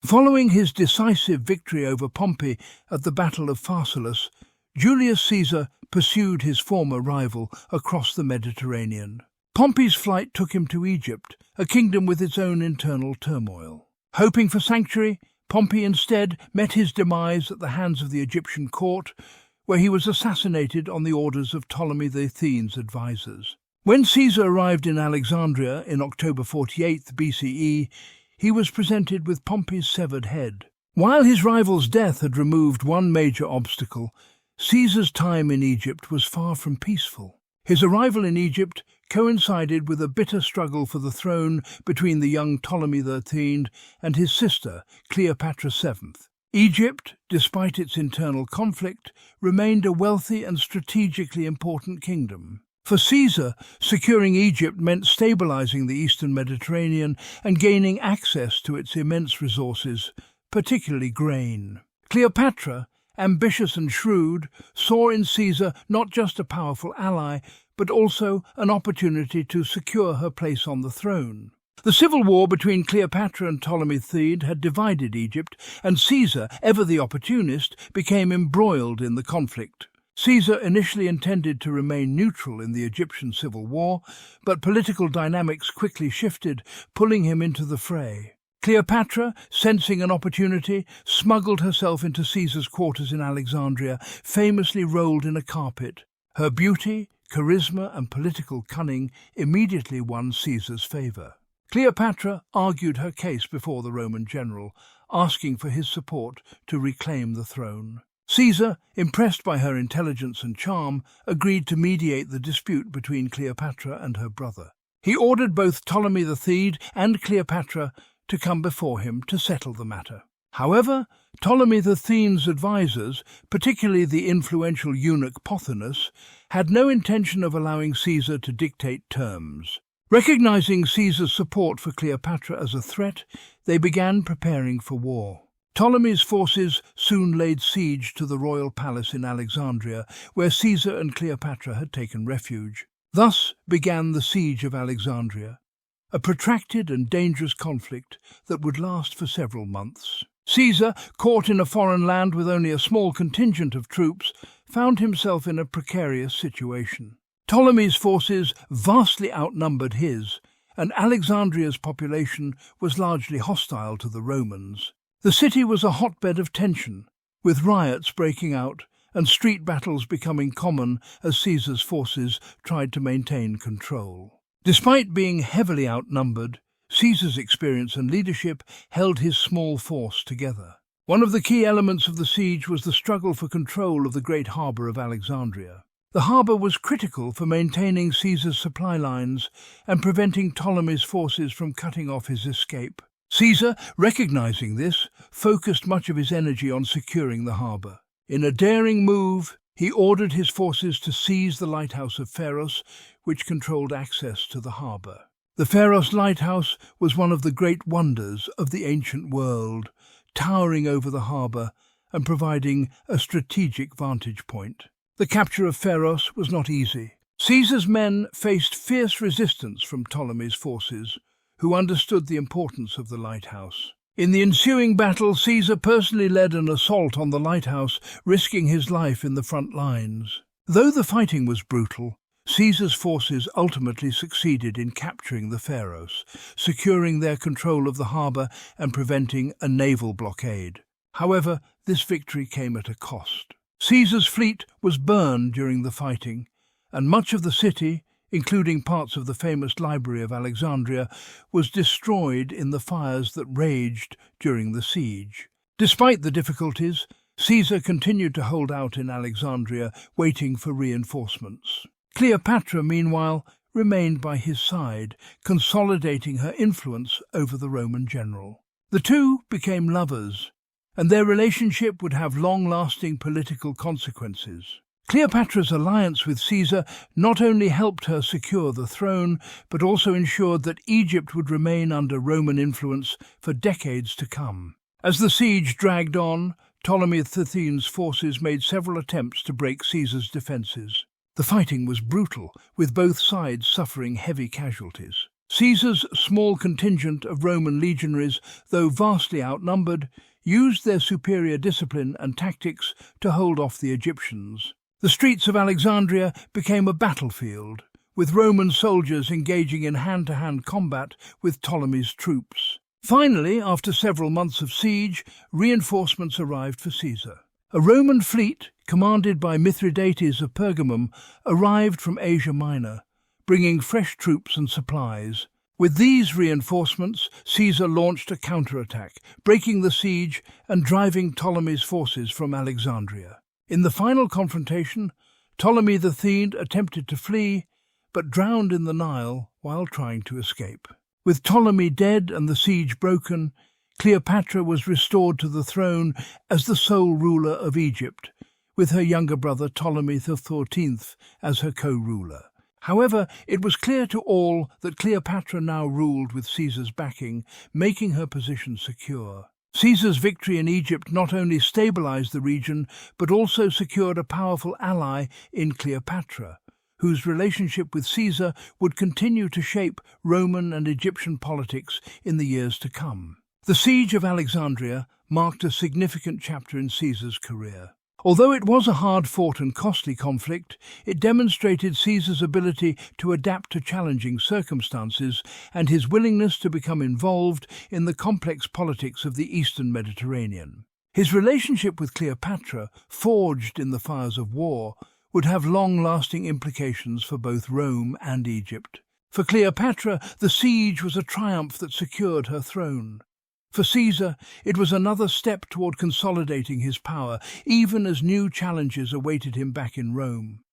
Following his decisive victory over Pompey at the Battle of Pharsalus, Julius Caesar pursued his former rival across the Mediterranean. Pompey's flight took him to Egypt, a kingdom with its own internal turmoil. Hoping for sanctuary, Pompey instead met his demise at the hands of the Egyptian court, where he was assassinated on the orders of Ptolemy XIII's advisors. When Caesar arrived in Alexandria in October 48 BCE, he was presented with Pompey's severed head. While his rival's death had removed one major obstacle, Caesar's time in Egypt was far from peaceful. His arrival in Egypt coincided with a bitter struggle for the throne between the young Ptolemy XIII and his sister, Cleopatra VII. Egypt, despite its internal conflict, remained a wealthy and strategically important kingdom. For Caesar, securing Egypt meant stabilizing the eastern Mediterranean and gaining access to its immense resources, particularly grain. Cleopatra, ambitious and shrewd, saw in Caesar not just a powerful ally, but also an opportunity to secure her place on the throne. The civil war between Cleopatra and Ptolemy XIII had divided Egypt, and Caesar, ever the opportunist, became embroiled in the conflict. Caesar initially intended to remain neutral in the Egyptian civil war, but political dynamics quickly shifted, pulling him into the fray. Cleopatra, sensing an opportunity, smuggled herself into Caesar's quarters in Alexandria, famously rolled in a carpet. Her beauty, charisma, and political cunning immediately won Caesar's favour. Cleopatra argued her case before the Roman general, asking for his support to reclaim the throne. Caesar, impressed by her intelligence and charm, agreed to mediate the dispute between Cleopatra and her brother. He ordered both Ptolemy XIII and Cleopatra to come before him to settle the matter. However, Ptolemy XIII's advisors, particularly the influential eunuch Pothinus, had no intention of allowing Caesar to dictate terms. Recognizing Caesar's support for Cleopatra as a threat, they began preparing for war. Ptolemy's forces soon laid siege to the royal palace in Alexandria, where Caesar and Cleopatra had taken refuge. Thus began the Siege of Alexandria, a protracted and dangerous conflict that would last for several months. Caesar, caught in a foreign land with only a small contingent of troops, found himself in a precarious situation. Ptolemy's forces vastly outnumbered his, and Alexandria's population was largely hostile to the Romans. The city was a hotbed of tension, with riots breaking out and street battles becoming common as Caesar's forces tried to maintain control. Despite being heavily outnumbered, Caesar's experience and leadership held his small force together. One of the key elements of the siege was the struggle for control of the great harbour of Alexandria. The harbour was critical for maintaining Caesar's supply lines and preventing Ptolemy's forces from cutting off his escape. Caesar, recognizing this, focused much of his energy on securing the harbour. In a daring move, he ordered his forces to seize the lighthouse of Pharos, which controlled access to the harbour. The Pharos lighthouse was one of the great wonders of the ancient world, towering over the harbour and providing a strategic vantage point. The capture of Pharos was not easy. Caesar's men faced fierce resistance from Ptolemy's forces, who understood the importance of the lighthouse. In the ensuing battle, Caesar personally led an assault on the lighthouse, risking his life in the front lines. Though the fighting was brutal, Caesar's forces ultimately succeeded in capturing the Pharos, securing their control of the harbour and preventing a naval blockade. However, this victory came at a cost. Caesar's fleet was burned during the fighting, and much of the city, including parts of the famous Library of Alexandria, was destroyed in the fires that raged during the siege. Despite the difficulties, Caesar continued to hold out in Alexandria, waiting for reinforcements. Cleopatra, meanwhile, remained by his side, consolidating her influence over the Roman general. The two became lovers, and their relationship would have long-lasting political consequences. Cleopatra's alliance with Caesar not only helped her secure the throne, but also ensured that Egypt would remain under Roman influence for decades to come. As the siege dragged on, Ptolemy XIII's forces made several attempts to break Caesar's defences. The fighting was brutal, with both sides suffering heavy casualties. Caesar's small contingent of Roman legionaries, though vastly outnumbered, used their superior discipline and tactics to hold off the Egyptians. The streets of Alexandria became a battlefield, with Roman soldiers engaging in hand-to-hand combat with Ptolemy's troops. Finally, after several months of siege, reinforcements arrived for Caesar. A Roman fleet, commanded by Mithridates of Pergamum, arrived from Asia Minor, bringing fresh troops and supplies. With these reinforcements, Caesar launched a counterattack, breaking the siege and driving Ptolemy's forces from Alexandria. In the final confrontation, Ptolemy XIII attempted to flee, but drowned in the Nile while trying to escape. With Ptolemy dead and the siege broken, Cleopatra was restored to the throne as the sole ruler of Egypt, with her younger brother Ptolemy XIV as her co-ruler. However, it was clear to all that Cleopatra now ruled with Caesar's backing, making her position secure. Caesar's victory in Egypt not only stabilized the region, but also secured a powerful ally in Cleopatra, whose relationship with Caesar would continue to shape Roman and Egyptian politics in the years to come. The Siege of Alexandria marked a significant chapter in Caesar's career. Although it was a hard-fought and costly conflict, it demonstrated Caesar's ability to adapt to challenging circumstances and his willingness to become involved in the complex politics of the Eastern Mediterranean. His relationship with Cleopatra, forged in the fires of war, would have long-lasting implications for both Rome and Egypt. For Cleopatra, the siege was a triumph that secured her throne. For Caesar, it was another step toward consolidating his power, even as new challenges awaited him back in Rome.